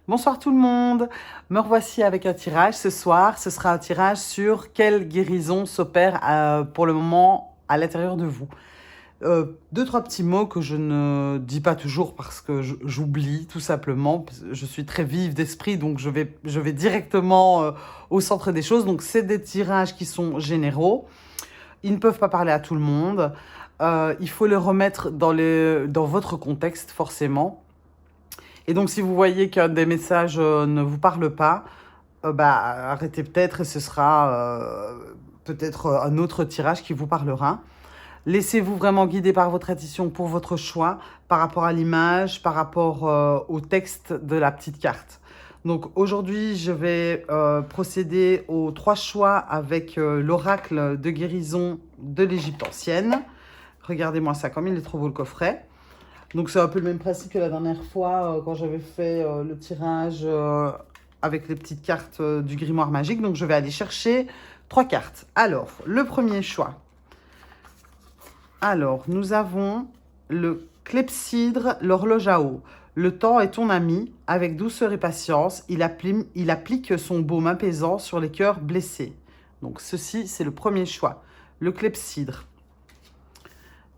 Bonsoir tout le monde, me revoici avec un tirage ce soir. Ce sera un tirage sur quelle guérison s'opère pour le moment à l'intérieur de vous. Deux, trois petits mots que je ne dis pas toujours parce que j'oublie tout simplement. Je suis très vive d'esprit, donc je vais directement au centre des choses. Donc c'est des tirages qui sont généraux. Ils ne peuvent pas parler à tout le monde. Il faut les remettre dans votre contexte forcément. Et donc, si vous voyez qu'un des messages ne vous parle pas, arrêtez peut-être et ce sera peut-être un autre tirage qui vous parlera. Laissez-vous vraiment guider par votre intuition pour votre choix par rapport à l'image, par rapport au texte de la petite carte. Donc aujourd'hui, je vais procéder aux 3 choix avec l'oracle de guérison de l'Égypte ancienne. Regardez-moi ça, comme il est trop beau le coffret. Donc c'est un peu le même principe que la dernière fois quand j'avais fait le tirage avec les petites cartes du grimoire magique. Donc je vais aller chercher 3 cartes. Alors, le premier choix. Alors, nous avons le clepsydre, l'horloge à eau. Le temps est ton ami, avec douceur et patience, il applique son baume apaisant sur les cœurs blessés. Donc ceci, c'est le premier choix, le clepsydre.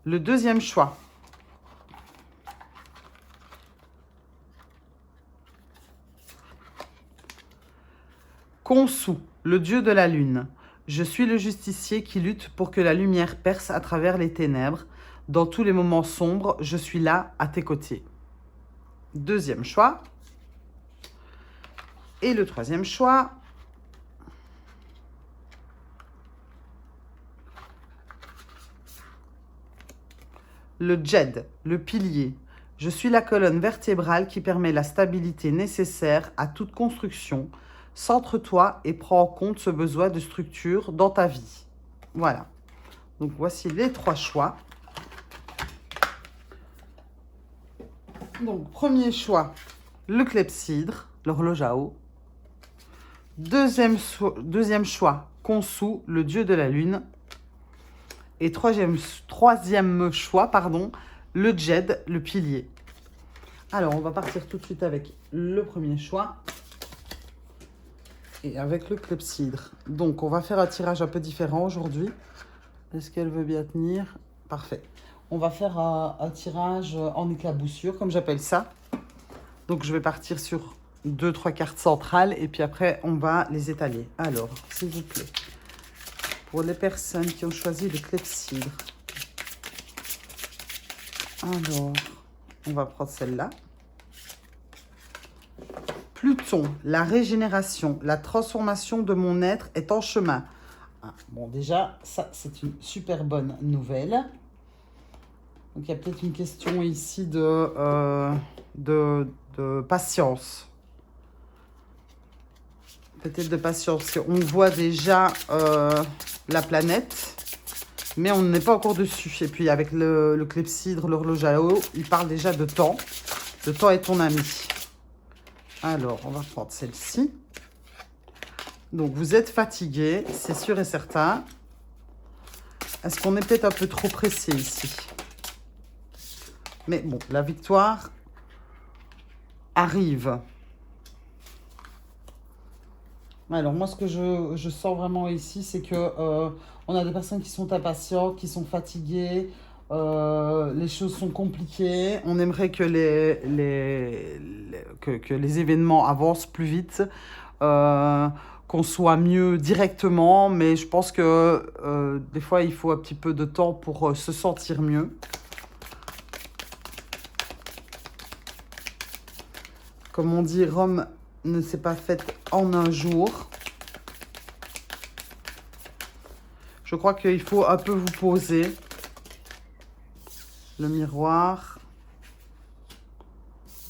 Le deuxième choix. Khonsu, le dieu de la lune. Je suis le justicier qui lutte pour que la lumière perce à travers les ténèbres. Dans tous les moments sombres, je suis là à tes côtés. Deuxième choix. Et le troisième choix. Le djed, le pilier. Je suis la colonne vertébrale qui permet la stabilité nécessaire à toute construction. Centre-toi et prends en compte ce besoin de structure dans ta vie. Voilà. Donc, voici les 3 choix. Donc, premier choix, le clepsydre, l'horloge à eau. Deuxième choix, Khonsu, le dieu de la lune. Et troisième choix, le djed, le pilier. Alors, on va partir tout de suite avec le premier choix. Et avec le clepsydre. Donc, on va faire un tirage un peu différent aujourd'hui. Est-ce qu'elle veut bien tenir? Parfait. On va faire un tirage en éclaboussure, comme j'appelle ça. Donc, je vais partir sur 2-3 cartes centrales et puis après, on va les étaler. Alors, s'il vous plaît, pour les personnes qui ont choisi le clepsydre. Alors, on va prendre celle-là. Pluton, la régénération, la transformation de mon être est en chemin. Ah, bon, déjà, ça, c'est une super bonne nouvelle. Donc, il y a peut-être une question ici de patience. Peut-être de patience. On voit déjà la planète, mais on n'est pas encore dessus. Et puis, avec le clepsydre, l'horloge à eau, il parle déjà de temps. Le temps est ton ami. Alors, on va prendre celle-ci. Donc, vous êtes fatigué, c'est sûr et certain. Est-ce qu'on est peut-être un peu trop pressé ici? Mais bon, la victoire arrive. Alors, moi, ce que je sens vraiment ici, c'est que on a des personnes qui sont impatientes, qui sont fatiguées. Les choses sont compliquées. On aimerait que que les événements avancent plus vite. Qu'on soit mieux directement, mais je pense que des fois, il faut un petit peu de temps pour se sentir mieux. Comme on dit, Rome ne s'est pas faite en un jour. Je crois qu'il faut un peu vous poser. Le miroir,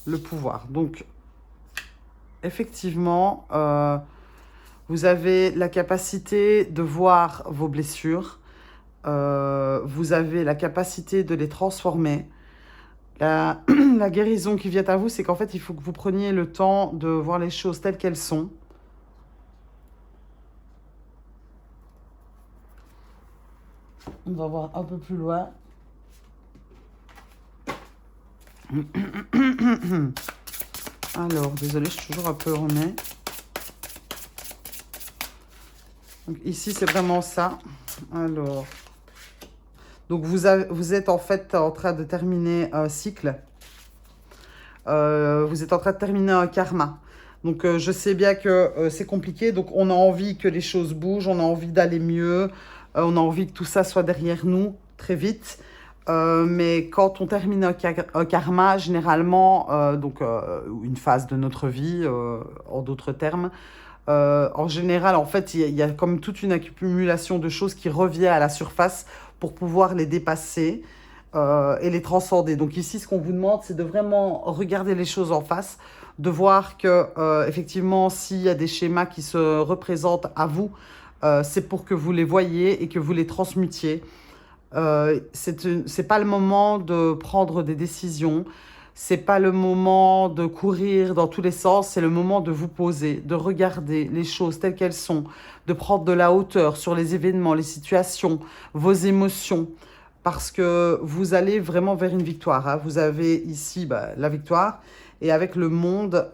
le pouvoir. Donc, effectivement, vous avez la capacité de voir vos blessures. Vous avez la capacité de les transformer. La guérison qui vient à vous, c'est qu'en fait, il faut que vous preniez le temps de voir les choses telles qu'elles sont. On va voir un peu plus loin. Alors, désolée, je suis toujours un peu au nez. Donc, ici, c'est vraiment ça. Alors, donc vous êtes en fait en train de terminer un cycle. Vous êtes en train de terminer un karma. Donc, je sais bien que c'est compliqué. Donc, on a envie que les choses bougent, on a envie d'aller mieux, on a envie que tout ça soit derrière nous très vite. Mais quand on termine un karma, généralement, une phase de notre vie, en d'autres termes, en général, en fait, il y a comme toute une accumulation de choses qui revient à la surface pour pouvoir les dépasser et les transcender. Donc ici, ce qu'on vous demande, c'est de vraiment regarder les choses en face, de voir que, effectivement, s'il y a des schémas qui se représentent à vous, c'est pour que vous les voyiez et que vous les transmutiez. C'est pas le moment de prendre des décisions, c'est pas le moment de courir dans tous les sens, c'est le moment de vous poser, de regarder les choses telles qu'elles sont, de prendre de la hauteur sur les événements, les situations, vos émotions, parce que vous allez vraiment vers une victoire, hein. Vous avez ici la victoire, et avec le monde,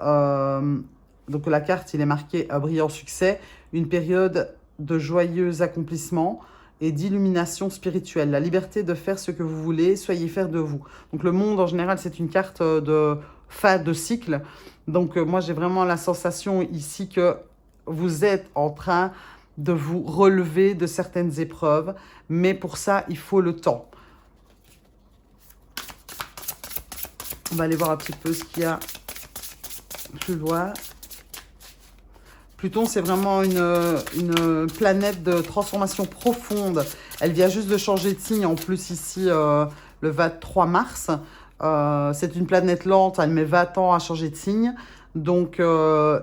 donc la carte, il est marqué un brillant succès, une période de joyeux accomplissement et d'illumination spirituelle, la liberté de faire ce que vous voulez, soyez fiers de vous. Donc le monde en général, c'est une carte de fin de cycle. Donc moi j'ai vraiment la sensation ici que vous êtes en train de vous relever de certaines épreuves, mais pour ça il faut le temps. On va aller voir un petit peu ce qu'il y a plus loin. Pluton, c'est vraiment une planète de transformation profonde. Elle vient juste de changer de signe, en plus ici, le 23 mars. C'est une planète lente, elle met 20 ans à changer de signe. Donc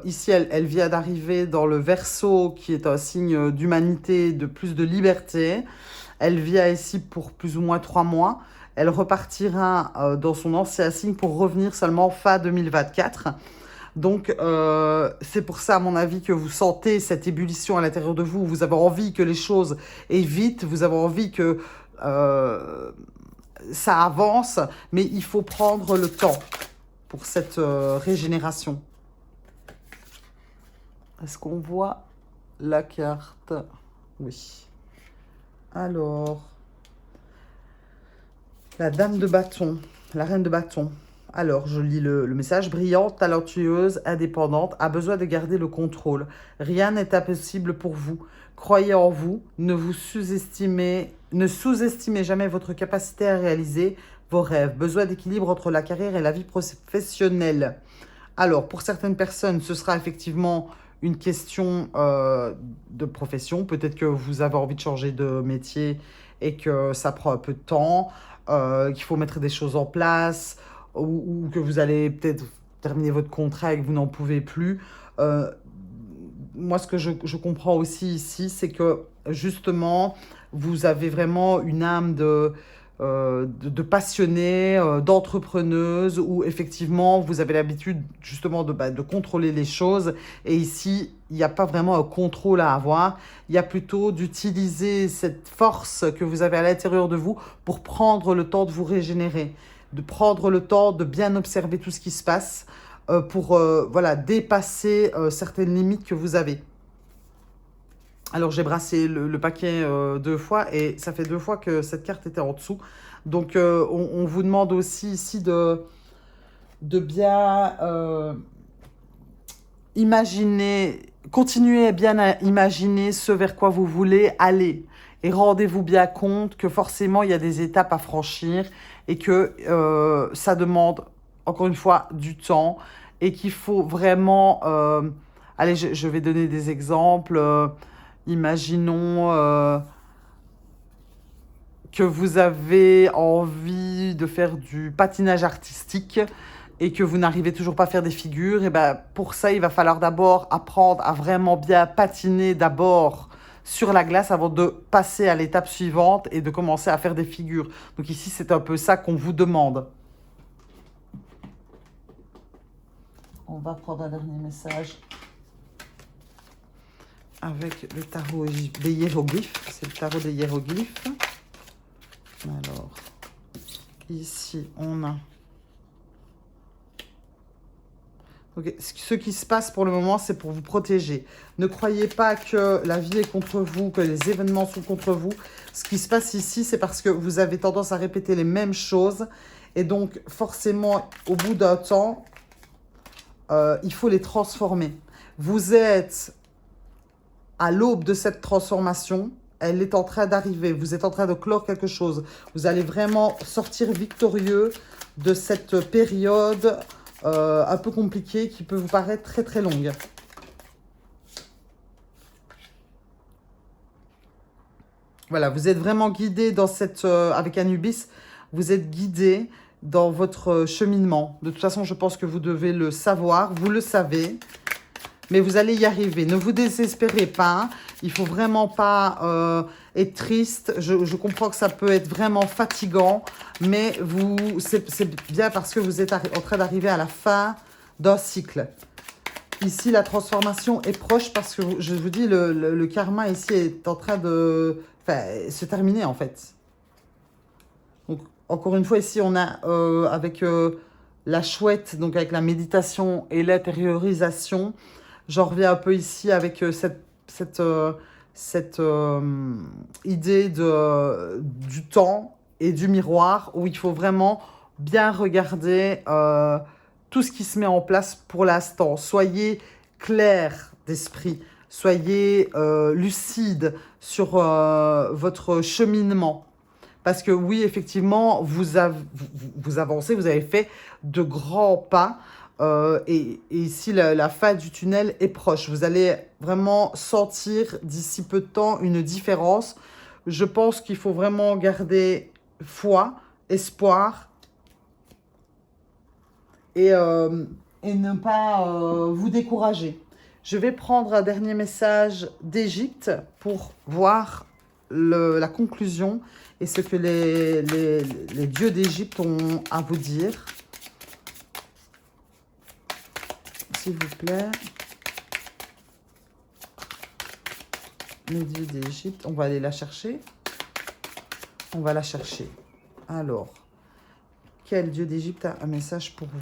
ici, elle vient d'arriver dans le Verseau, qui est un signe d'humanité, de plus de liberté. Elle vient ici pour plus ou moins 3 mois. Elle repartira dans son ancien signe pour revenir seulement fin 2024. Donc, c'est pour ça, à mon avis, que vous sentez cette ébullition à l'intérieur de vous. Vous avez envie que les choses aillent vite, vous avez envie que ça avance, mais il faut prendre le temps pour cette régénération. Est-ce qu'on voit la carte? Oui. Alors, la dame de bâton, la reine de bâton. Alors, je lis le message. Brillante, talentueuse, indépendante, a besoin de garder le contrôle. Rien n'est impossible pour vous. Croyez en vous. Ne sous-estimez jamais votre capacité à réaliser vos rêves. Besoin d'équilibre entre la carrière et la vie professionnelle. Alors, pour certaines personnes, ce sera effectivement une question de profession. Peut-être que vous avez envie de changer de métier et que ça prend un peu de temps, qu'il faut mettre des choses en place, ou que vous allez peut-être terminer votre contrat et que vous n'en pouvez plus. Moi, ce que je comprends aussi ici, c'est que justement, vous avez vraiment une âme de passionnée, d'entrepreneuse, où effectivement, vous avez l'habitude justement de contrôler les choses. Et ici, il n'y a pas vraiment un contrôle à avoir. Il y a plutôt d'utiliser cette force que vous avez à l'intérieur de vous pour prendre le temps de vous régénérer, de prendre le temps de bien observer tout ce qui se passe pour dépasser certaines limites que vous avez. Alors, j'ai brassé le paquet 2 fois et ça fait 2 fois que cette carte était en dessous. Donc, on vous demande aussi ici de bien imaginer, continuez bien à imaginer ce vers quoi vous voulez aller. Et rendez-vous bien compte que forcément, il y a des étapes à franchir et que ça demande, encore une fois, du temps et qu'il faut vraiment... allez, je vais donner des exemples. Imaginons que vous avez envie de faire du patinage artistique et que vous n'arrivez toujours pas à faire des figures. Et ben, pour ça, il va falloir d'abord apprendre à vraiment bien patiner d'abord sur la glace avant de passer à l'étape suivante et de commencer à faire des figures. Donc ici, c'est un peu ça qu'on vous demande. On va prendre un dernier message avec le tarot des hiéroglyphes. C'est le tarot des hiéroglyphes. Alors, ici, on a Okay. Ce qui se passe pour le moment, c'est pour vous protéger. Ne croyez pas que la vie est contre vous, que les événements sont contre vous. Ce qui se passe ici, c'est parce que vous avez tendance à répéter les mêmes choses. Et donc, forcément, au bout d'un temps, il faut les transformer. Vous êtes à l'aube de cette transformation. Elle est en train d'arriver. Vous êtes en train de clore quelque chose. Vous allez vraiment sortir victorieux de cette période un peu compliquée qui peut vous paraître très très longue. Voilà, vous êtes vraiment guidé dans cette... avec Anubis, vous êtes guidé dans votre cheminement. De toute façon, je pense que vous devez le savoir, vous le savez. Mais vous allez y arriver. Ne vous désespérez pas. Il ne faut vraiment pas être triste. Je comprends que ça peut être vraiment fatigant. Mais c'est bien parce que vous êtes en train d'arriver à la fin d'un cycle. Ici, la transformation est proche parce que, je vous dis, le karma ici est en train de se terminer en fait. Donc, encore une fois, ici, on a avec la chouette, donc avec la méditation et l'intériorisation. J'en reviens un peu ici avec cette idée du temps et du miroir où il faut vraiment bien regarder tout ce qui se met en place pour l'instant. Soyez clair d'esprit, soyez lucide sur votre cheminement. Parce que oui, effectivement, vous avancez, vous avez fait de grands pas. Et ici, la fin du tunnel est proche. Vous allez vraiment sentir d'ici peu de temps une différence. Je pense qu'il faut vraiment garder foi, espoir et ne pas vous décourager. Je vais prendre un dernier message d'Égypte pour voir la conclusion et ce que les dieux d'Égypte ont à vous dire. S'il vous plaît. Les dieux d'Égypte. On va aller la chercher. On va la chercher. Alors, quel dieu d'Égypte a un message pour vous?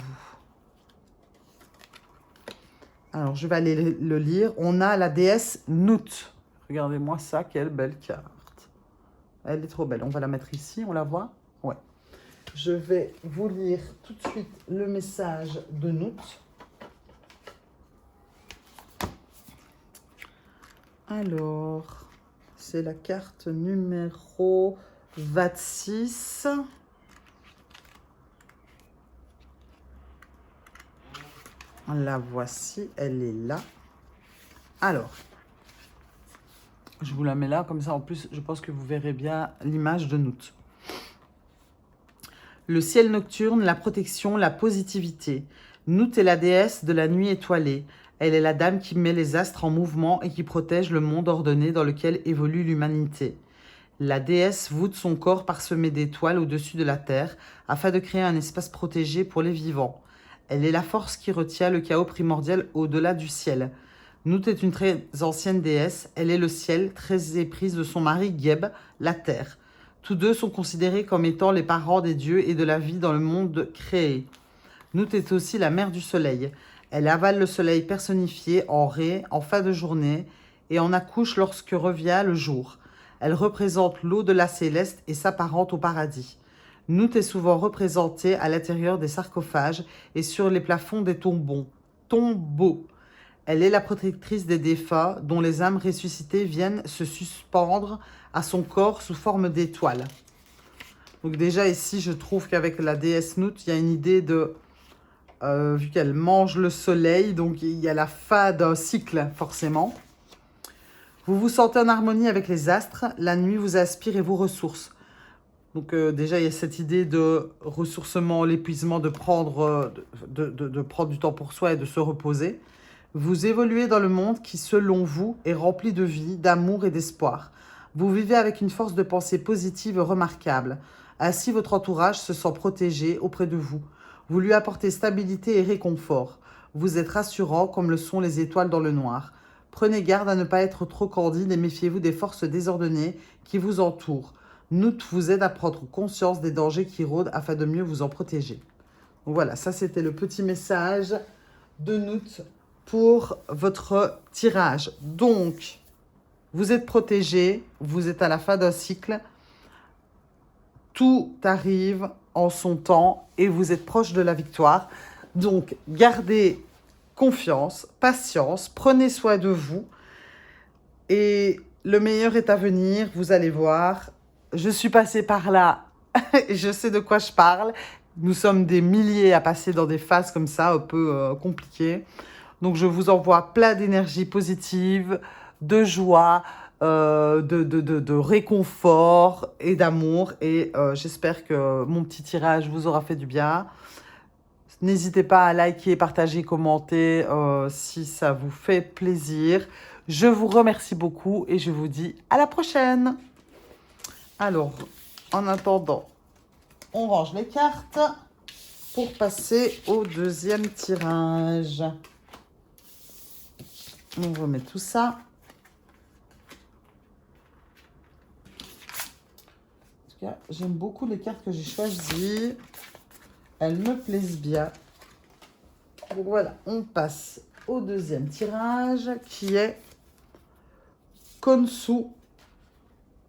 Alors, je vais aller le lire. On a la déesse Nut. Regardez-moi ça, quelle belle carte. Elle est trop belle. On va la mettre ici, on la voit? Ouais. Je vais vous lire tout de suite le message de Nut. Alors, c'est la carte numéro 26. La voici, elle est là. Alors, je vous la mets là, comme ça en plus, je pense que vous verrez bien l'image de Nut. Le ciel nocturne, la protection, la positivité. Nut est la déesse de la nuit étoilée. Elle est la dame qui met les astres en mouvement et qui protège le monde ordonné dans lequel évolue l'humanité. La déesse voûte son corps parsemé d'étoiles au-dessus de la terre afin de créer un espace protégé pour les vivants. Elle est la force qui retient le chaos primordial au-delà du ciel. Nut est une très ancienne déesse. Elle est le ciel, très éprise de son mari Geb, la terre. Tous deux sont considérés comme étant les parents des dieux et de la vie dans le monde créé. Nut est aussi la mère du soleil. Elle avale le soleil personnifié en Ré en fin de journée et en accouche lorsque revient le jour. Elle représente l'au-delà céleste et s'apparente au paradis. Nut est souvent représentée à l'intérieur des sarcophages et sur les plafonds des tombeaux. Elle est la protectrice des défunts dont les âmes ressuscitées viennent se suspendre à son corps sous forme d'étoiles. Donc déjà ici, je trouve qu'avec la déesse Nut, il y a une idée de... vu qu'elle mange le soleil, donc il y a la fin d'un cycle forcément. Vous vous sentez en harmonie avec les astres, la nuit vous inspire et vous ressource. Donc déjà il y a cette idée de ressourcement, l'épuisement, de prendre du temps pour soi et de se reposer. Vous évoluez dans le monde qui, selon vous, est rempli de vie, d'amour et d'espoir. Vous vivez avec une force de pensée positive remarquable. Ainsi, votre entourage se sent protégé auprès de vous. Vous lui apportez stabilité et réconfort. Vous êtes rassurant comme le sont les étoiles dans le noir. Prenez garde à ne pas être trop candide et méfiez-vous des forces désordonnées qui vous entourent. Nut vous aide à prendre conscience des dangers qui rôdent afin de mieux vous en protéger. Donc voilà, ça c'était le petit message de Noot pour votre tirage. Donc, vous êtes protégé, vous êtes à la fin d'un cycle. Tout arrive en son temps et vous êtes proche de la victoire. Donc, gardez confiance, patience, prenez soin de vous et le meilleur est à venir, vous allez voir. Je suis passée par là, je sais de quoi je parle. Nous sommes des milliers à passer dans des phases comme ça, un peu compliquées. Donc, je vous envoie plein d'énergie positive, de joie, de réconfort et d'amour. Et j'espère que mon petit tirage vous aura fait du bien. N'hésitez pas à liker, partager, commenter si ça vous fait plaisir. Je vous remercie beaucoup et je vous dis à la prochaine. Alors, en attendant, on range les cartes pour passer au deuxième tirage. On remet tout ça. En tout cas, j'aime beaucoup les cartes que j'ai choisies. Elles me plaisent bien. Donc voilà, on passe au deuxième tirage qui est Khonsu,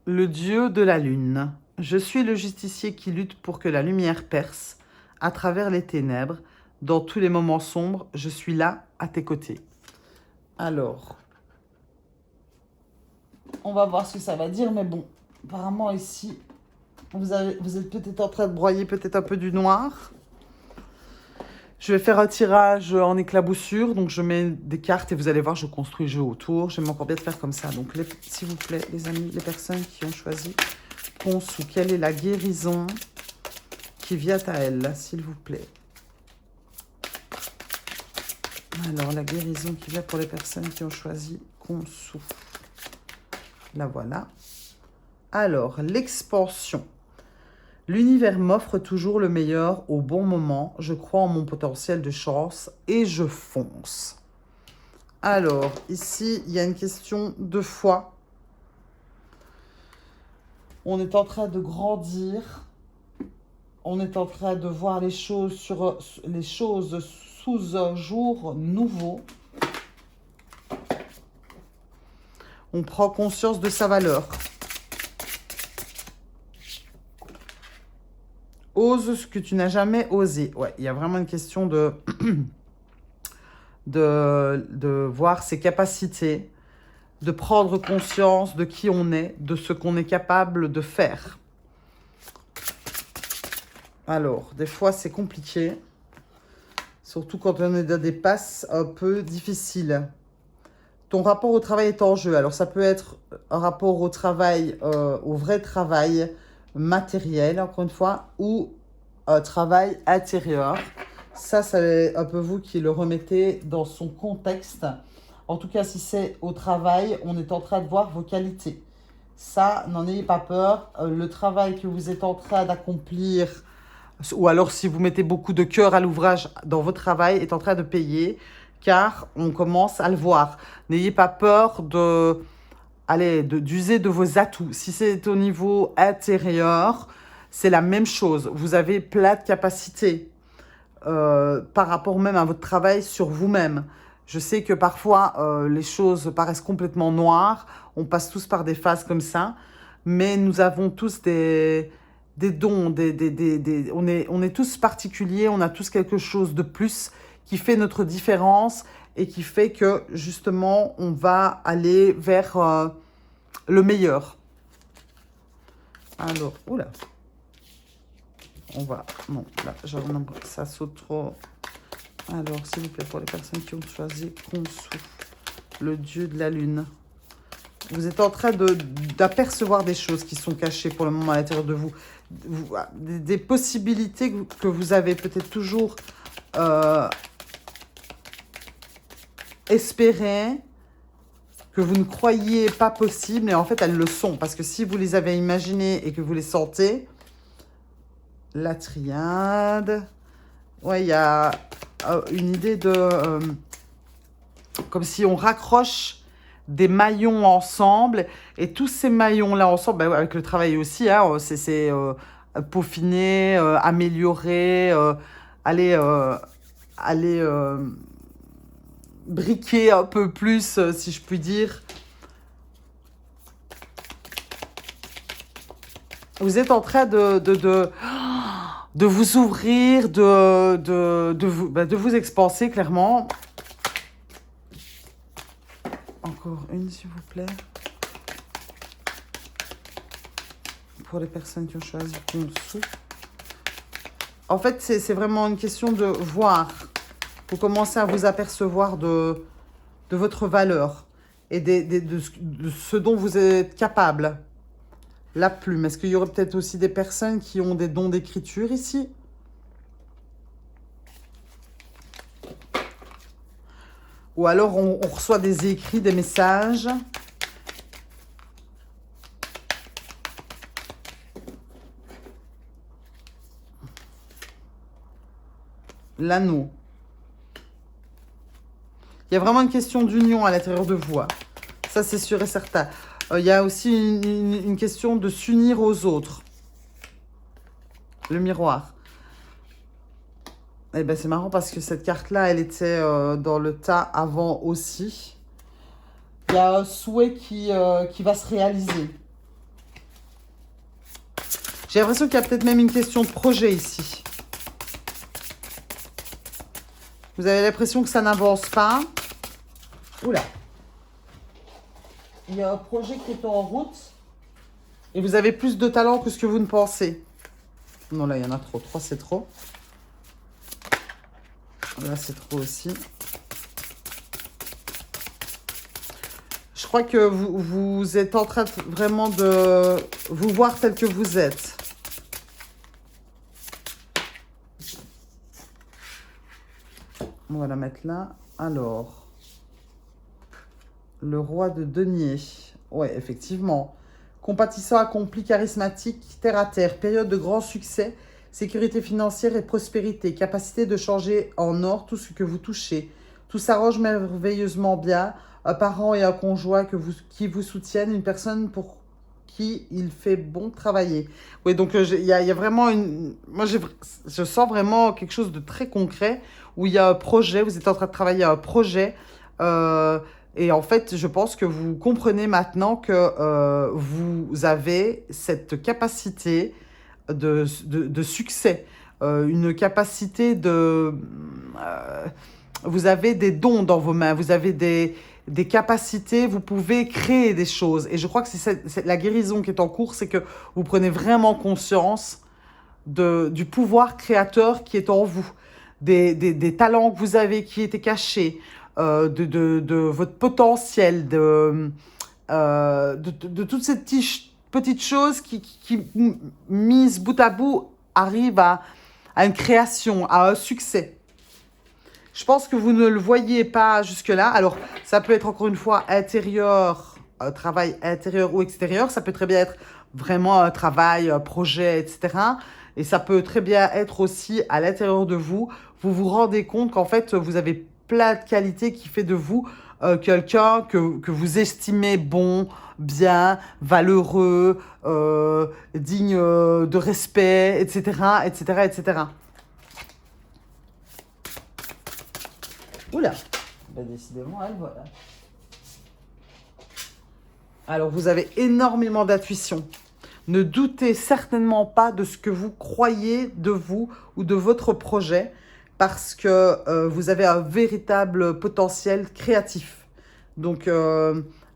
le dieu de la lune. Je suis le justicier qui lutte pour que la lumière perce à travers les ténèbres. Dans tous les moments sombres, je suis là à tes côtés. Alors, on va voir ce que ça va dire, mais bon, apparemment ici, vous êtes peut-être en train de broyer peut-être un peu du noir. Je vais faire un tirage en éclaboussure, donc je mets des cartes et vous allez voir, je construis le jeu autour. J'aime encore bien de faire comme ça. Donc, s'il vous plaît, les amis, les personnes qui ont choisi Khonsu, quelle est la guérison qui vient à elle, s'il vous plaît? Alors, la guérison qui vient pour les personnes qui ont choisi Khonsu. La voilà. Alors, l'expansion. L'univers m'offre toujours le meilleur au bon moment. Je crois en mon potentiel de chance et je fonce. Alors, ici, il y a une question de foi. On est en train de grandir. On est en train de voir les choses sous un jour nouveau. On prend conscience de sa valeur. Ose ce que tu n'as jamais osé. Ouais, il y a vraiment une question de voir ses capacités, de prendre conscience de qui on est, de ce qu'on est capable de faire. Alors, des fois, c'est compliqué, surtout quand on est dans des passes un peu difficiles. Ton rapport au travail est en jeu. Alors, ça peut être un rapport au travail, au vrai travail matériel, encore une fois, ou un travail intérieur. Ça, c'est un peu vous qui le remettez dans son contexte. En tout cas, si c'est au travail, on est en train de voir vos qualités. Ça, n'en ayez pas peur. Le travail que vous êtes en train d'accomplir, ou alors si vous mettez beaucoup de cœur à l'ouvrage dans votre travail, est en train de payer, car on commence à le voir. N'ayez pas peur d'user de vos atouts. Si c'est au niveau intérieur, c'est la même chose. Vous avez plein de capacités par rapport même à votre travail sur vous-même. Je sais que parfois, les choses paraissent complètement noires. On passe tous par des phases comme ça. Mais nous avons tous des dons. On est tous particuliers. On a tous quelque chose de plus qui fait notre différence et qui fait que, justement, on va aller vers le meilleur. Alors, oula. On va... Non, là, ça saute trop. Alors, s'il vous plaît, pour les personnes qui ont choisi Khonsu, le dieu de la lune, vous êtes en train d'apercevoir des choses qui sont cachées pour le moment à l'intérieur de vous. Des possibilités que vous avez peut-être toujours espérées, que vous ne croyiez pas possibles, et en fait, elles le sont. Parce que si vous les avez imaginées et que vous les sentez, la triade... Ouais, il y a une idée de... comme si on raccroche des maillons ensemble. Et tous ces maillons-là ensemble, bah, avec le travail aussi, hein, c'est peaufiner, améliorer, aller briquer un peu plus, si je puis dire. Vous êtes en train de vous ouvrir, de vous expanser, clairement. Encore une, s'il vous plaît. Pour les personnes qui ont choisi en dessous. En fait, c'est vraiment une question de voir. Vous commencez à vous apercevoir de votre valeur et de ce dont vous êtes capable. La plume. Est-ce qu'il y aurait peut-être aussi des personnes qui ont des dons d'écriture ici? Ou alors on reçoit des écrits, des messages. L'anneau. Il y a vraiment une question d'union à l'intérieur de vous. Hein. Ça, c'est sûr et certain. Il y a aussi une question de s'unir aux autres. Le miroir. Eh ben, c'est marrant parce que cette carte-là, elle était dans le tas avant aussi. Il y a un souhait qui va se réaliser. J'ai l'impression qu'il y a peut-être même une question de projet ici. Vous avez l'impression que ça n'avance pas. Oula. Il y a un projet qui est en route. Et vous avez plus de talent que ce que vous ne pensez. Non, là, il y en a trop. 3, c'est trop. Là, c'est trop aussi. Je crois que vous êtes en train vraiment de vous voir tel que vous êtes. On va la mettre là. Alors, le roi de denier. Ouais, effectivement. Compatissant, accompli, charismatique, terre à terre. Période de grand succès, sécurité financière et prospérité. Capacité de changer en or tout ce que vous touchez. Tout s'arrange merveilleusement bien. Un parent et un conjoint qui vous soutiennent. Une personne pour qui il fait bon travailler. Oui, donc il y a vraiment une... Moi, je sens vraiment quelque chose de très concret où il y a un projet, vous êtes en train de travailler à un projet. Et en fait, je pense que vous comprenez maintenant que vous avez cette capacité de succès. Une capacité de... vous avez des dons dans vos mains, vous avez des capacités, vous pouvez créer des choses. Et je crois que c'est la guérison qui est en cours, c'est que vous prenez vraiment conscience du pouvoir créateur qui est en vous, des talents que vous avez qui étaient cachés, de votre potentiel, de toutes ces petites choses qui, mises bout à bout, arrivent à une création, à un succès. Je pense que vous ne le voyez pas jusque-là. Alors, ça peut être encore une fois intérieur, travail intérieur ou extérieur. Ça peut très bien être vraiment un travail, un projet, etc. Et ça peut très bien être aussi à l'intérieur de vous. Vous vous rendez compte qu'en fait, vous avez plein de qualités qui fait de vous quelqu'un que vous estimez bon, bien, valeureux, digne de respect, etc., etc., etc. Oula, ben décidément, elle voilà. Alors, vous avez énormément d'intuition. Ne doutez certainement pas de ce que vous croyez de vous ou de votre projet parce que vous avez un véritable potentiel créatif. Donc,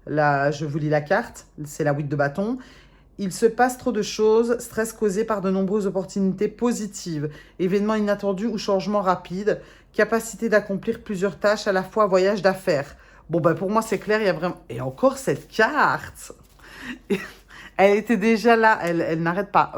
là, je vous lis la carte. C'est la 8 de bâton. Il se passe trop de choses, stress causé par de nombreuses opportunités positives, événements inattendus ou changements rapides, capacité d'accomplir plusieurs tâches à la fois, voyage d'affaires. Bon, ben pour moi, c'est clair, il y a vraiment... Et encore cette carte elle était déjà là, elle n'arrête pas.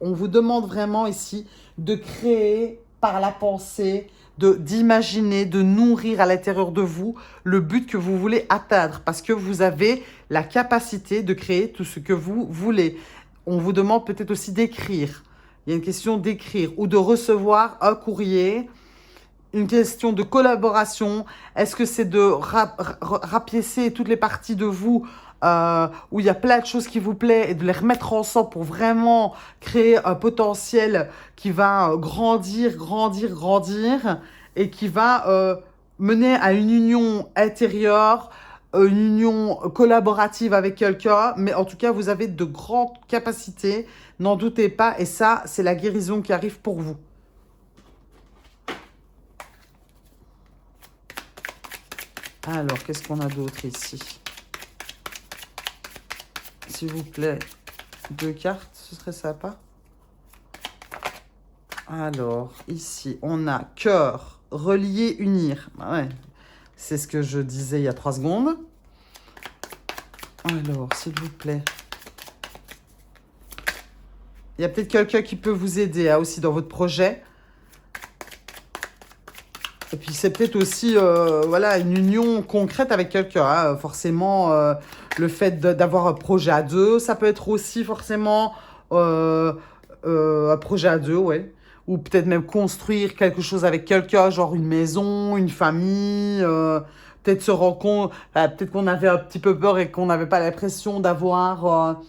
On vous demande vraiment ici de créer par la pensée, d'imaginer, de nourrir à l'intérieur de vous le but que vous voulez atteindre parce que vous avez la capacité de créer tout ce que vous voulez. On vous demande peut-être aussi d'écrire. Il y a une question d'écrire ou de recevoir un courrier, une question de collaboration. Est-ce que c'est de rapiécer toutes les parties de vous où il y a plein de choses qui vous plaisent et de les remettre ensemble pour vraiment créer un potentiel qui va grandir, grandir, grandir et qui va mener à une union intérieure, une union collaborative avec quelqu'un, mais en tout cas, vous avez de grandes capacités, n'en doutez pas, et ça, c'est la guérison qui arrive pour vous. Alors, qu'est-ce qu'on a d'autre ici? S'il vous plaît, 2 cartes, ce serait sympa. Alors, ici, on a cœur, relier, unir. Ah ouais, c'est ce que je disais il y a 3 secondes. Alors, s'il vous plaît. Il y a peut-être quelqu'un qui peut vous aider aussi dans votre projet. Et puis, c'est peut-être aussi voilà, une union concrète avec quelqu'un. Forcément, le fait d'avoir un projet à 2, ça peut être aussi forcément un projet à 2, ouais. Ou peut-être même construire quelque chose avec quelqu'un, genre une maison, une famille. Peut-être se rendre compte, peut-être qu'on avait un petit peu peur et qu'on n'avait pas l'impression d'avoir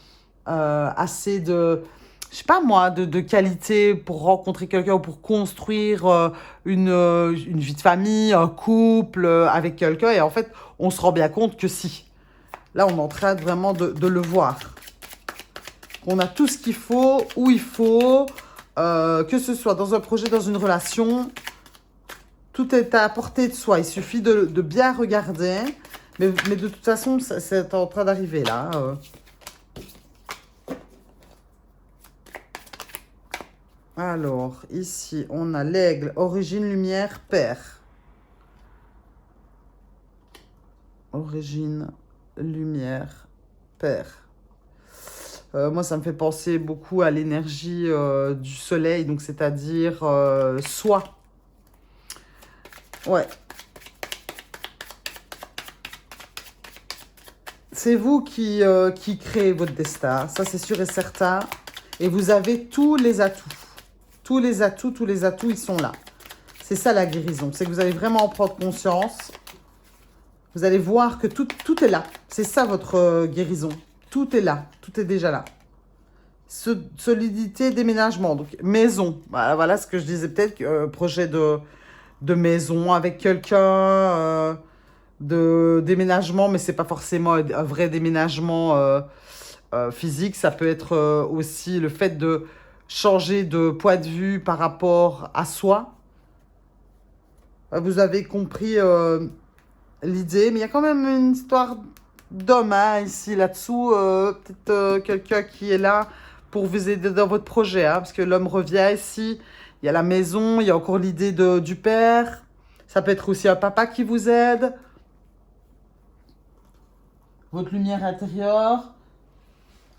assez de, je sais pas moi, de qualité pour rencontrer quelqu'un ou pour construire une vie de famille, un couple avec quelqu'un. Et en fait, on se rend bien compte que si. Là, on est en train vraiment de le voir. On a tout ce qu'il faut, où il faut, que ce soit dans un projet, dans une relation. Tout est à portée de soi. Il suffit de bien regarder. Mais de toute façon, c'est en train d'arriver là. Alors, ici, on a l'aigle, origine, lumière, père. Origine, lumière, père. Moi, ça me fait penser beaucoup à l'énergie du soleil, donc c'est-à-dire soi. Ouais. C'est vous qui créez votre destin, ça c'est sûr et certain. Et vous avez tous les atouts. Tous les atouts, ils sont là. C'est ça la guérison, c'est que vous allez vraiment en prendre conscience. Vous allez voir que tout est là. C'est ça votre guérison. Tout est là, tout est déjà là. Solidité, déménagement, donc maison. Voilà ce que je disais peut-être, projet de maison avec quelqu'un, de déménagement, mais c'est pas forcément un vrai déménagement physique. Ça peut être aussi le fait de changer de point de vue par rapport à soi. Vous avez compris l'idée, mais il y a quand même une histoire d'homme ici, là-dessous. Peut-être quelqu'un qui est là pour vous aider dans votre projet, parce que l'homme revient ici. Il y a la maison, il y a encore l'idée du père. Ça peut être aussi un papa qui vous aide. Votre lumière intérieure.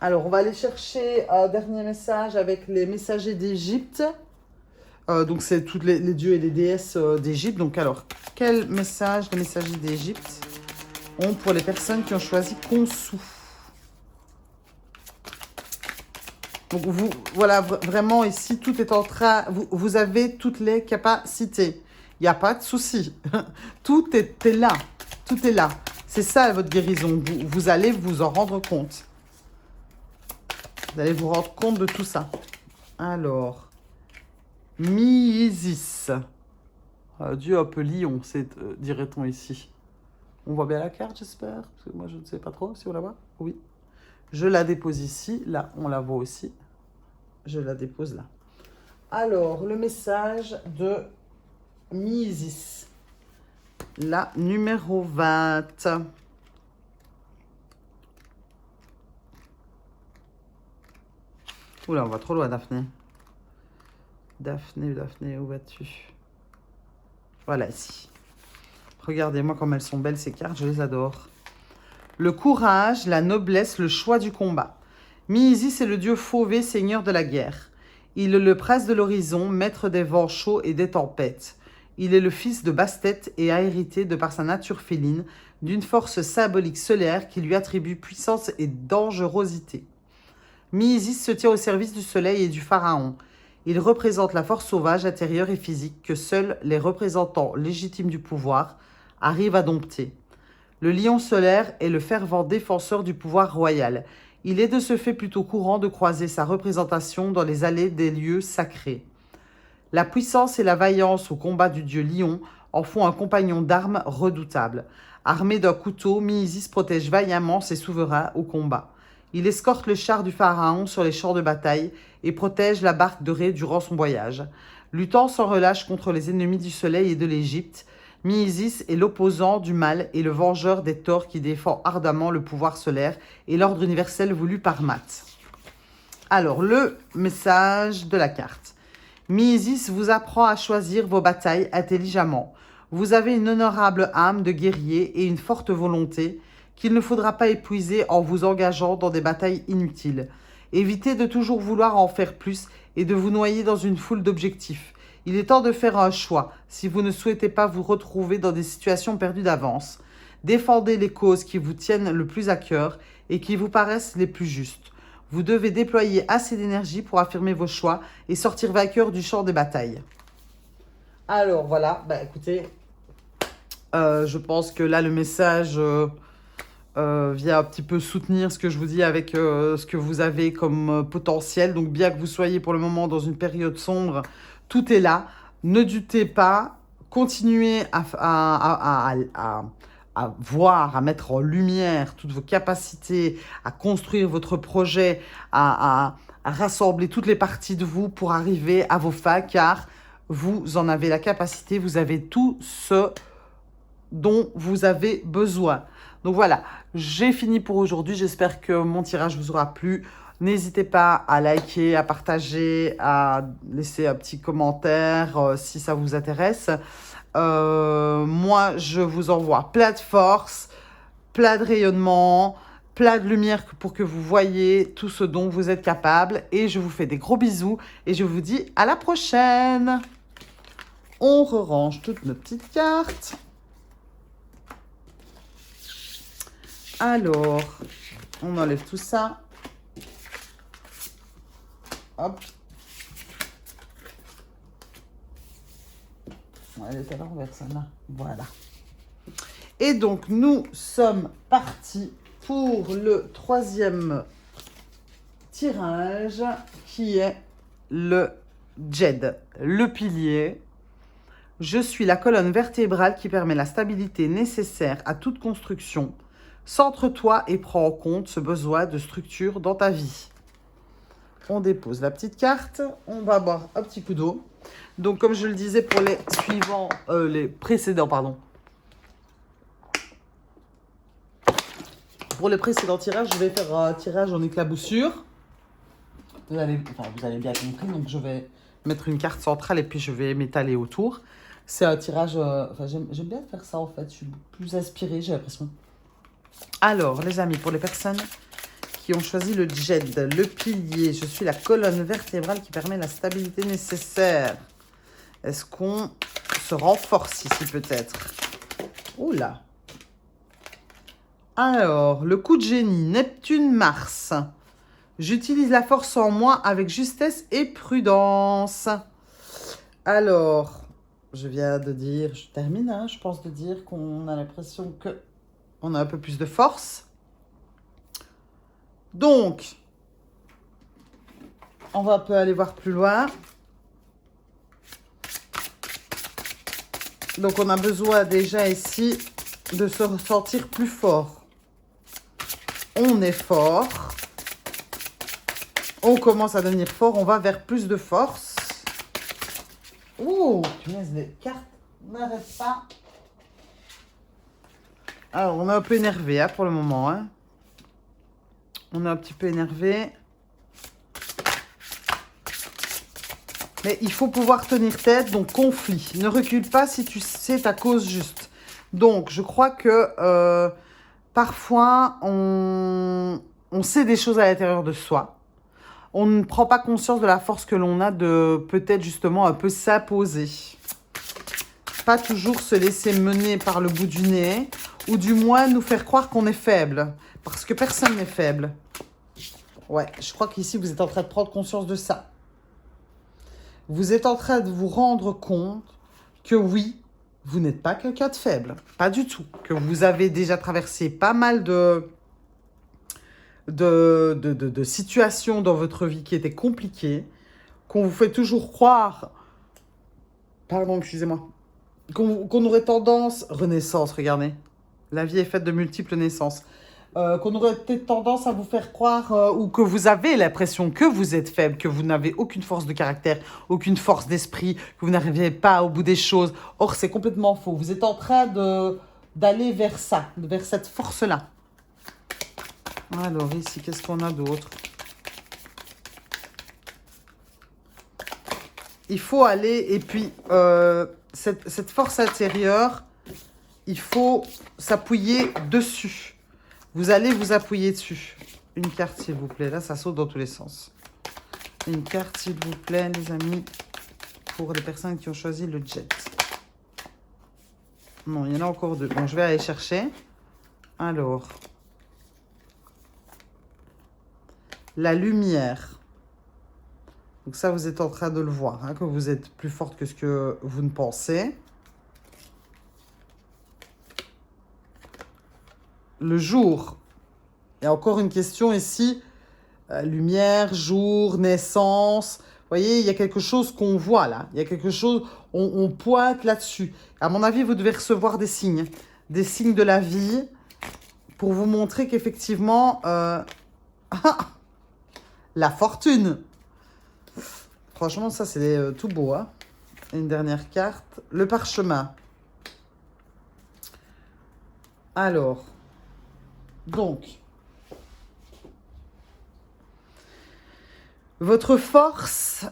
Alors, on va aller chercher un dernier message avec les messagers d'Égypte. Donc, c'est tous les dieux et les déesses d'Égypte. Donc, alors, quel message les messagers d'Égypte ont pour les personnes qui ont choisi Khonshu? Donc, voilà, vraiment, ici, tout est en train... Vous avez toutes les capacités. Il n'y a pas de souci. Tout est là. Tout est là. C'est ça, votre guérison. Vous allez vous en rendre compte. Vous allez vous rendre compte de tout ça. Alors, Mi-Isis. Dieu un peu lion, dirait-on ici. On voit bien la carte, j'espère. Parce que moi, je ne sais pas trop si on la voit. Oui. Je la dépose ici. Là, on la voit aussi. Je la dépose là. Alors, le message de Mi-Isis. La numéro 20. Oula, on va trop loin, Daphné. Daphné, où vas-tu? Voilà, ici. Regardez-moi comme elles sont belles, ces cartes, je les adore. Le courage, la noblesse, le choix du combat. Mi-Isis est le dieu Fauvé, seigneur de la guerre. Il est le prince de l'horizon, maître des vents chauds et des tempêtes. Il est le fils de Bastet et a hérité, de par sa nature féline, d'une force symbolique solaire qui lui attribue puissance et dangerosité. Mi-Isis se tient au service du soleil et du pharaon. Il représente la force sauvage intérieure et physique que seuls les représentants légitimes du pouvoir arrivent à dompter. Le lion solaire est le fervent défenseur du pouvoir royal. Il est de ce fait plutôt courant de croiser sa représentation dans les allées des lieux sacrés. La puissance et la vaillance au combat du dieu lion en font un compagnon d'armes redoutable. Armé d'un couteau, Mi-Isis protège vaillamment ses souverains au combat. Il escorte le char du pharaon sur les champs de bataille et protège la barque de Ré durant son voyage. Luttant sans relâche contre les ennemis du soleil et de l'Égypte, Mi-Isis est l'opposant du mal et le vengeur des torts qui défend ardemment le pouvoir solaire et l'ordre universel voulu par Math. Alors, le message de la carte. Mi-Isis vous apprend à choisir vos batailles intelligemment. Vous avez une honorable âme de guerrier et une forte volonté qu'il ne faudra pas épuiser en vous engageant dans des batailles inutiles. Évitez de toujours vouloir en faire plus et de vous noyer dans une foule d'objectifs. Il est temps de faire un choix si vous ne souhaitez pas vous retrouver dans des situations perdues d'avance. Défendez les causes qui vous tiennent le plus à cœur et qui vous paraissent les plus justes. Vous devez déployer assez d'énergie pour affirmer vos choix et sortir vainqueur du champ des batailles. Alors voilà, bah écoutez, je pense que là le message vient un petit peu soutenir ce que je vous dis avec ce que vous avez comme potentiel. Donc bien que vous soyez pour le moment dans une période sombre, tout est là. Ne doutez pas, continuez à voir, à mettre en lumière toutes vos capacités, à construire votre projet, à rassembler toutes les parties de vous pour arriver à vos fins, car vous en avez la capacité, vous avez tout ce dont vous avez besoin. Donc voilà, j'ai fini pour aujourd'hui. J'espère que mon tirage vous aura plu. N'hésitez pas à liker, à partager, à laisser un petit commentaire si ça vous intéresse. Moi, je vous envoie plein de force, plein de rayonnement, plein de lumière pour que vous voyez tout ce dont vous êtes capable. Et je vous fais des gros bisous et je vous dis à la prochaine. On re-range toutes nos petites cartes. Alors, on enlève tout ça. Hop. Elle est à l'envers, celle-là. Voilà. Et donc, nous sommes partis pour le troisième tirage, qui est le Djed, le pilier. Je suis la colonne vertébrale qui permet la stabilité nécessaire à toute construction. Centre-toi et prends en compte ce besoin de structure dans ta vie. On dépose la petite carte. On va boire un petit coup d'eau. Donc, comme je le disais pour les suivants, les précédents, pardon. Pour les précédents tirages, je vais faire un tirage en éclaboussure. Vous avez bien compris. Donc, je vais mettre une carte centrale et puis je vais m'étaler autour. C'est un tirage... j'aime bien faire ça, en fait. Je suis plus inspirée, j'ai l'impression. Alors, les amis, pour les personnes qui ont choisi le Djed, le pilier, je suis la colonne vertébrale qui permet la stabilité nécessaire. Est-ce qu'on se renforce ici, peut-être? Oula. Alors, le coup de génie, Neptune-Mars. J'utilise la force en moi avec justesse et prudence. Alors, je viens de dire, je termine, hein, je pense de dire qu'on a l'impression que on a un peu plus de force. Donc, on va un peu aller voir plus loin. Donc, on a besoin déjà ici de se ressentir plus fort. On est fort. On commence à devenir fort. On va vers plus de force. Ouh, punaise, les cartes n'arrêtent pas. Alors, on est un peu énervé hein, pour le moment. Hein. On est un petit peu énervé. Mais il faut pouvoir tenir tête, donc conflit. Ne recule pas si tu sais ta cause juste. Donc, je crois que parfois, on sait des choses à l'intérieur de soi. On ne prend pas conscience de la force que l'on a de peut-être justement un peu s'imposer. Pas toujours se laisser mener par le bout du nez, ou du moins nous faire croire qu'on est faible. Parce que personne n'est faible. Ouais, je crois qu'ici, vous êtes en train de prendre conscience de ça. Vous êtes en train de vous rendre compte que oui, vous n'êtes pas quelqu'un de faible. Pas du tout. Que vous avez déjà traversé pas mal de situations dans votre vie qui étaient compliquées. Qu'on vous fait toujours croire... Pardon, excusez-moi. qu'on aurait tendance... Renaissance, regardez. La vie est faite de multiples naissances. Qu'on aurait peut-être tendance à vous faire croire ou que vous avez l'impression que vous êtes faible, que vous n'avez aucune force de caractère, aucune force d'esprit, que vous n'arrivez pas au bout des choses. Or, c'est complètement faux. Vous êtes en train d'aller vers ça, vers cette force-là. Alors, ici, qu'est-ce qu'on a d'autre? Il faut aller, et puis, cette force intérieure, il faut s'appuyer dessus. Vous allez vous appuyer dessus. Une carte, s'il vous plaît. Là, ça saute dans tous les sens. Une carte, s'il vous plaît, les amis, pour les personnes qui ont choisi le jet. Non, il y en a encore deux. Bon, je vais aller chercher. Alors. La lumière. Donc ça, vous êtes en train de le voir, hein, que vous êtes plus forte que ce que vous ne pensez. Le jour. Il y a encore une question ici. Lumière, jour, naissance. Vous voyez, il y a quelque chose qu'on voit là. Il y a quelque chose, on pointe là-dessus. À mon avis, vous devez recevoir des signes de la vie pour vous montrer qu'effectivement, la fortune. Franchement, ça, c'est tout beau. Hein. Une dernière carte. Le parchemin. Alors, donc, votre force,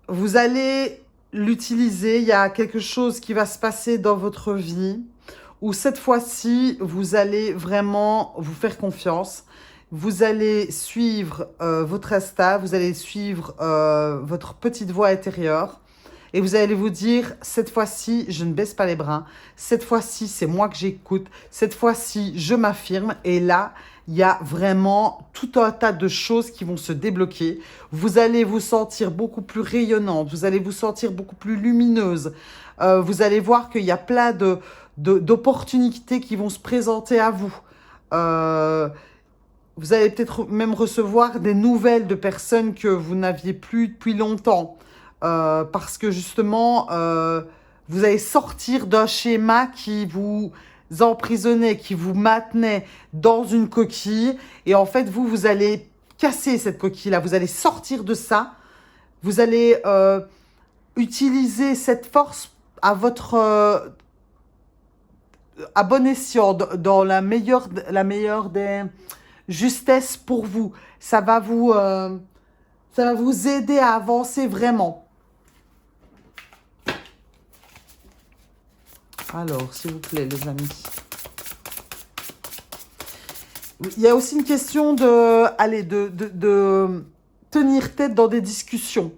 vous allez l'utiliser. Il y a quelque chose qui va se passer dans votre vie où cette fois-ci, vous allez vraiment vous faire confiance. Vous allez suivre votre instinct, vous allez suivre votre petite voix intérieure et vous allez vous dire, cette fois-ci, je ne baisse pas les bras. Cette fois-ci, c'est moi que j'écoute. Cette fois-ci, je m'affirme. Et là, il y a vraiment tout un tas de choses qui vont se débloquer. Vous allez vous sentir beaucoup plus rayonnante. Vous allez vous sentir beaucoup plus lumineuse. Vous allez voir qu'il y a plein d'opportunités qui vont se présenter à vous. Vous allez peut-être même recevoir des nouvelles de personnes que vous n'aviez plus depuis longtemps. Parce que justement, vous allez sortir d'un schéma qui vous emprisonnait, qui vous maintenait dans une coquille. Et en fait, vous allez casser cette coquille-là. Vous allez sortir de ça. Vous allez utiliser cette force à votre... à bon escient, dans la meilleure des justesses pour vous. Ça va vous aider à avancer vraiment. Alors, s'il vous plaît, les amis. Il y a aussi une question de tenir tête dans des discussions.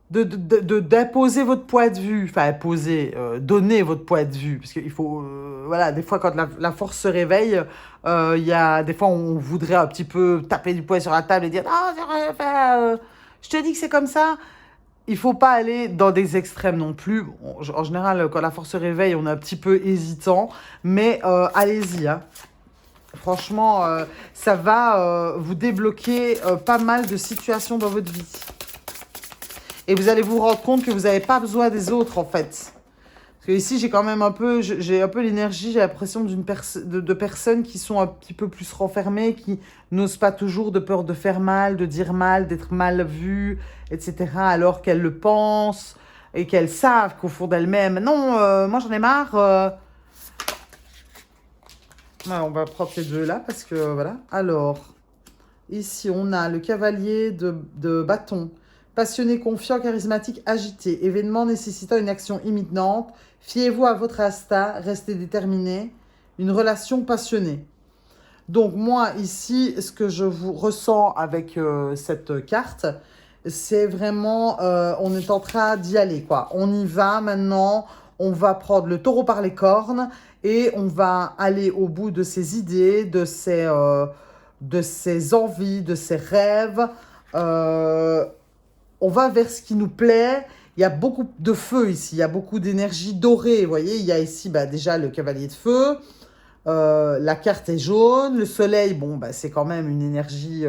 D'imposer votre point de vue, enfin imposer, donner votre point de vue, parce qu'il faut, voilà, des fois quand la force se réveille, il y a, des fois on voudrait un petit peu taper du poing sur la table et dire « Ah, je te dis que c'est comme ça ». Il faut pas aller dans des extrêmes non plus. En général, quand la force se réveille, on est un petit peu hésitant, mais allez-y, hein. Franchement, ça va vous débloquer pas mal de situations dans votre vie. Et vous allez vous rendre compte que vous n'avez pas besoin des autres, en fait. Parce que ici, j'ai quand même un peu, j'ai un peu l'énergie, j'ai l'impression de personnes qui sont un petit peu plus renfermées, qui n'osent pas toujours de peur de faire mal, de dire mal, d'être mal vues, etc. Alors qu'elles le pensent et qu'elles savent qu'au fond d'elles-mêmes, non, moi j'en ai marre. Ouais, on va prendre ces deux-là parce que, voilà. Alors, ici, on a le cavalier de bâton. Passionné, confiant, charismatique, agité. Événement nécessitant une action imminente. Fiez-vous à votre instinct, restez déterminé. Une relation passionnée. Donc moi, ici, ce que je vous ressens avec cette carte, c'est vraiment, on est en train d'y aller, quoi. On y va maintenant, on va prendre le taureau par les cornes et on va aller au bout de ses idées, de ses envies, de ses rêves. On va vers ce qui nous plaît. Il y a beaucoup de feu ici, il y a beaucoup d'énergie dorée. Vous voyez, il y a ici déjà le cavalier de feu. La carte est jaune. Le soleil, bon, c'est quand même une énergie...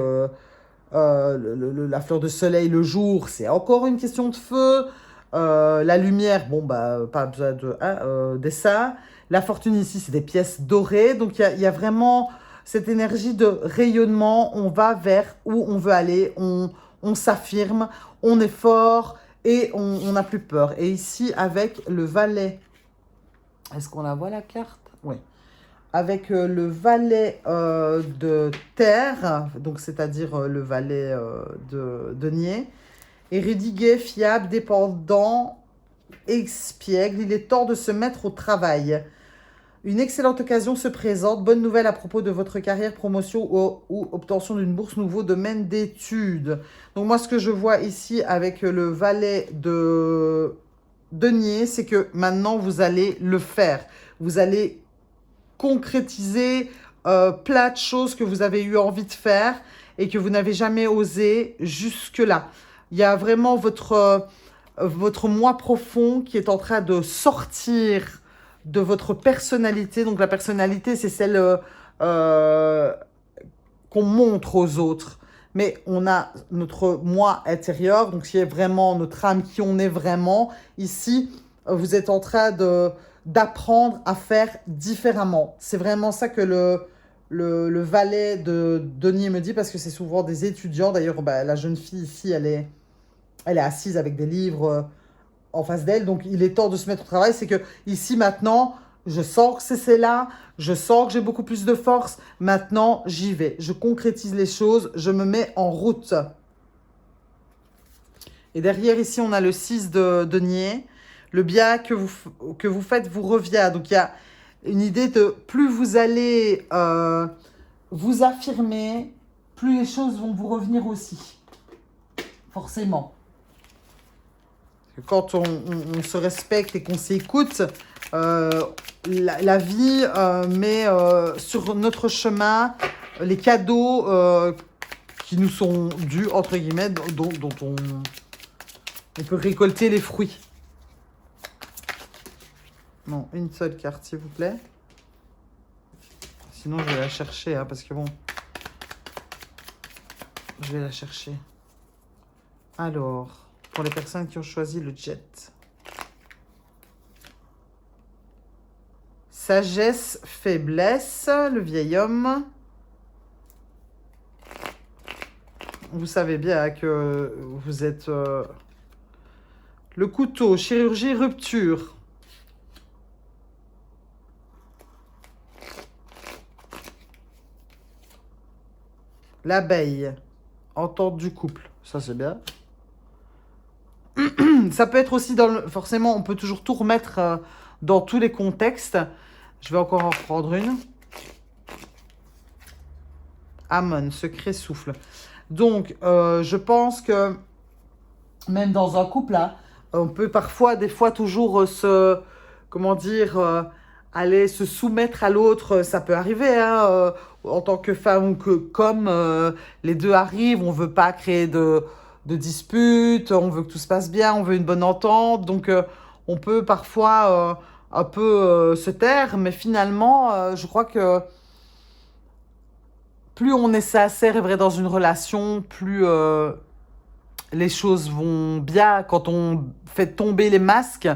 la fleur de soleil le jour, c'est encore une question de feu. La lumière, bon, bah, pas besoin de dessin. La fortune ici, c'est des pièces dorées. Donc, il y a vraiment cette énergie de rayonnement. On va vers où on veut aller. On s'affirme, on est fort et on n'a plus peur. Et ici, avec le valet, est-ce qu'on la voit la carte? Oui. Avec le valet de terre, donc c'est-à-dire le valet de denier, érudit, fiable, dépendant, expiègle, il est temps de se mettre au travail. Une excellente occasion se présente. Bonne nouvelle à propos de votre carrière, promotion ou obtention d'une bourse, nouveau domaine d'études. Donc moi, ce que je vois ici avec le valet de denier, c'est que maintenant, vous allez le faire. Vous allez concrétiser plein de choses que vous avez eu envie de faire et que vous n'avez jamais osé jusque-là. Il y a vraiment votre moi profond qui est en train de sortir de votre personnalité. Donc la personnalité, c'est celle qu'on montre aux autres. Mais on a notre moi intérieur, donc qui est vraiment notre âme, qui on est vraiment. Ici, vous êtes en train d'apprendre à faire différemment. C'est vraiment ça que le valet de denier me dit, parce que c'est souvent des étudiants. D'ailleurs, bah, la jeune fille ici, elle est assise avec des livres en face d'elle. Donc, il est temps de se mettre au travail. C'est que ici, maintenant, je sens que c'est là. Je sens que j'ai beaucoup plus de force. Maintenant, j'y vais. Je concrétise les choses. Je me mets en route. Et derrière, ici, on a le 6 de denier. Le bien que vous faites vous revient. Donc, il y a une idée de plus vous allez vous affirmer, plus les choses vont vous revenir aussi. Forcément. Quand on se respecte et qu'on s'écoute, la vie met sur notre chemin les cadeaux qui nous sont dus, entre guillemets, dont on peut récolter les fruits. Non, une seule carte, s'il vous plaît. Sinon, je vais la chercher, hein, parce que bon... Je vais la chercher. Alors, pour les personnes qui ont choisi le jet. Sagesse, faiblesse, le vieil homme. Vous savez bien que vous êtes... le couteau, chirurgie, rupture. L'abeille, entente du couple. Ça, c'est bien. Ça peut être aussi dans le... Forcément, on peut toujours tout remettre dans tous les contextes. Je vais encore en reprendre une. Amon, secret souffle. Donc, je pense que même dans un couple, là, on peut parfois, des fois, toujours comment dire, aller se soumettre à l'autre. Ça peut arriver, hein, en tant que femme ou que comme les deux arrivent, on veut pas créer de disputes, on veut que tout se passe bien, on veut une bonne entente. Donc, on peut parfois un peu se taire, mais finalement, je crois que plus on est sincère et vrai dans une relation, plus les choses vont bien. Quand on fait tomber les masques,